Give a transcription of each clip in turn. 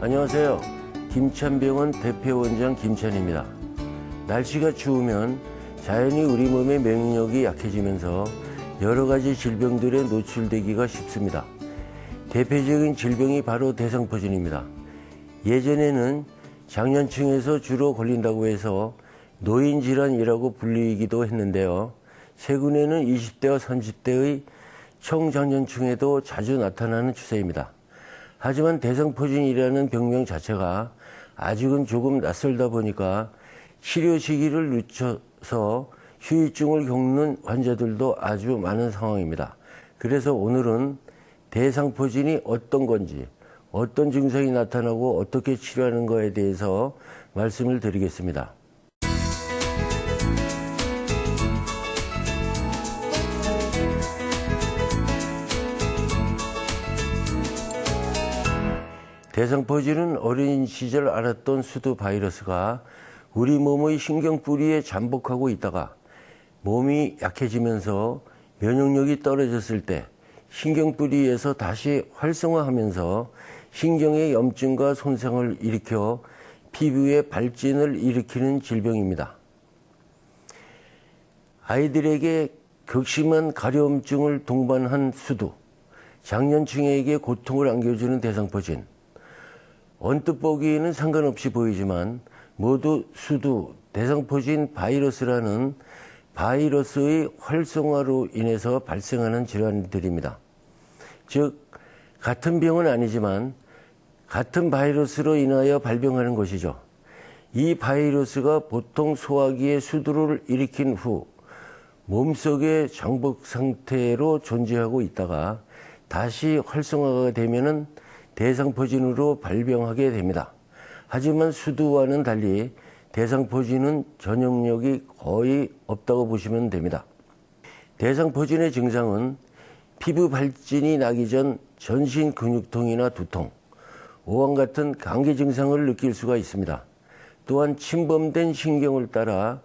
안녕하세요. 김천병원 대표원장 김천입니다. 날씨가 추우면 자연히 우리 몸의免疫力이 약해지면서 여러 가지 질병들에 노출되기가 쉽습니다. 대표적인 질병이 바로 대상포진입니다. 예전에는 장년층에서 주로 걸린다고 해서 노인질환이라고 불리기도 했는데요. 최근에는 20대와 30대의 청장년층에도 자주 나타나는 추세입니다. 하지만 대상포진이라는 병명 자체가 아직은 조금 낯설다 보니까 치료 시기를 늦춰서 후유증을 겪는 환자들도 아주 많은 상황입니다. 그래서 오늘은 대상포진이 어떤 건지, 어떤 증상이 나타나고 어떻게 치료하는 것에 대해서 말씀을 드리겠습니다. 대상포진은 어린 시절 앓았던 수두 바이러스가 우리 몸의 신경뿌리에 잠복하고 있다가 몸이 약해지면서 면역력이 떨어졌을 때 신경뿌리에서 다시 활성화하면서 신경의 염증과 손상을 일으켜 피부의 발진을 일으키는 질병입니다. 아이들에게 극심한 가려움증을 동반한 수두, 장년층에게 고통을 안겨주는 대상포진, 언뜻 보기에는 상관없이 보이지만 모두 수두, 대상포진 바이러스라는 바이러스의 활성화로 인해서 발생하는 질환들입니다. 즉, 같은 병은 아니지만 같은 바이러스로 인하여 발병하는 것이죠. 이 바이러스가 보통 소화기에 수두를 일으킨 후 몸속의 정복 상태로 존재하고 있다가 다시 활성화가 되면은 대상포진으로 발병하게 됩니다. 하지만 수두와는 달리 대상포진은 전염력이 거의 없다고 보시면 됩니다. 대상포진의 증상은 피부 발진이 나기 전 전신 근육통이나 두통, 오한 같은 감기 증상을 느낄 수가 있습니다. 또한 침범된 신경을 따라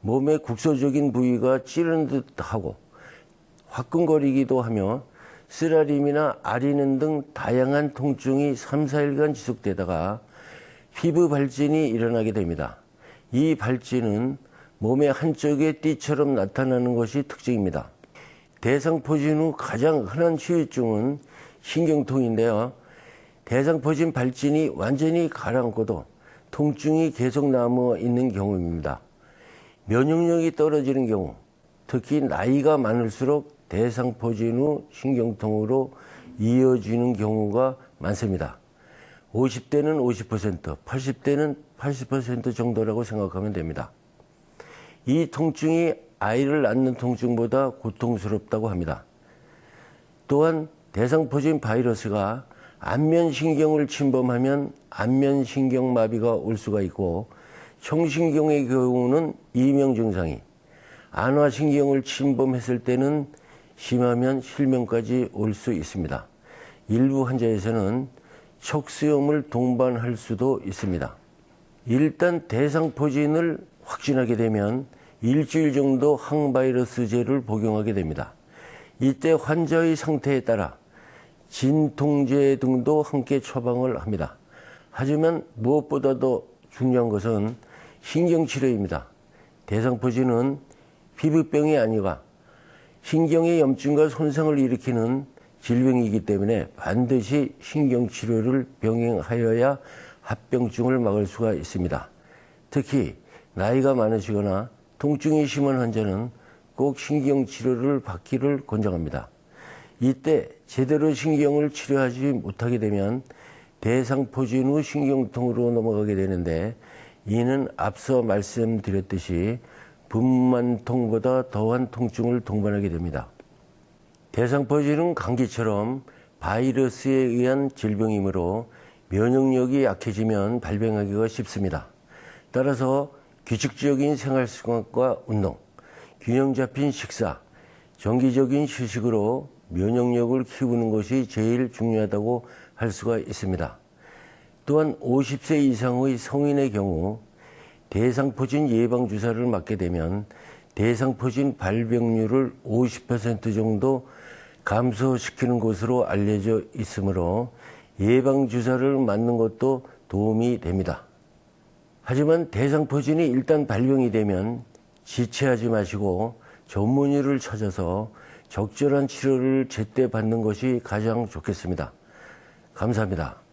몸의 국소적인 부위가 찌르는 듯하고 화끈거리기도 하며 쓰라림이나 아리는 등 다양한 통증이 3-4일간 지속되다가 피부 발진이 일어나게 됩니다. 이 발진은 몸의 한쪽에 띠처럼 나타나는 것이 특징입니다. 대상포진 후 가장 흔한 후유증은 신경통인데요. 대상포진 발진이 완전히 가라앉고도 통증이 계속 남아 있는 경우입니다. 면역력이 떨어지는 경우, 특히 나이가 많을수록 대상포진 후 신경통으로 이어지는 경우가 많습니다. 50대는 50%, 80대는 80% 정도라고 생각하면 됩니다. 이 통증이 아이를 낳는 통증보다 고통스럽다고 합니다. 또한 대상포진 바이러스가 안면신경을 침범하면 안면신경마비가 올 수가 있고 청신경의 경우는 이명 증상이, 안화신경을 침범했을 때는 심하면 실명까지 올 수 있습니다. 일부 환자에서는 척수염을 동반할 수도 있습니다. 일단 대상포진을 확진하게 되면 일주일 정도 항바이러스제를 복용하게 됩니다. 이때 환자의 상태에 따라 진통제 등도 함께 처방을 합니다. 하지만 무엇보다도 중요한 것은 신경치료입니다. 대상포진은 피부병이 아니라 신경의 염증과 손상을 일으키는 질병이기 때문에 반드시 신경치료를 병행하여야 합병증을 막을 수가 있습니다. 특히 나이가 많으시거나 통증이 심한 환자는 꼭 신경치료를 받기를 권장합니다. 이때 제대로 신경을 치료하지 못하게 되면 대상포진 후 신경통으로 넘어가게 되는데 이는 앞서 말씀드렸듯이 분만통보다 더한 통증을 동반하게 됩니다. 대상포진은 감기처럼 바이러스에 의한 질병이므로 면역력이 약해지면 발병하기가 쉽습니다. 따라서 규칙적인 생활습관과 운동, 균형 잡힌 식사, 정기적인 휴식으로 면역력을 키우는 것이 제일 중요하다고 할 수가 있습니다. 또한 50세 이상의 성인의 경우 대상포진 예방주사를 맞게 되면 대상포진 발병률을 50% 정도 감소시키는 것으로 알려져 있으므로 예방주사를 맞는 것도 도움이 됩니다. 하지만 대상포진이 일단 발병이 되면 지체하지 마시고 전문의를 찾아서 적절한 치료를 제때 받는 것이 가장 좋겠습니다. 감사합니다.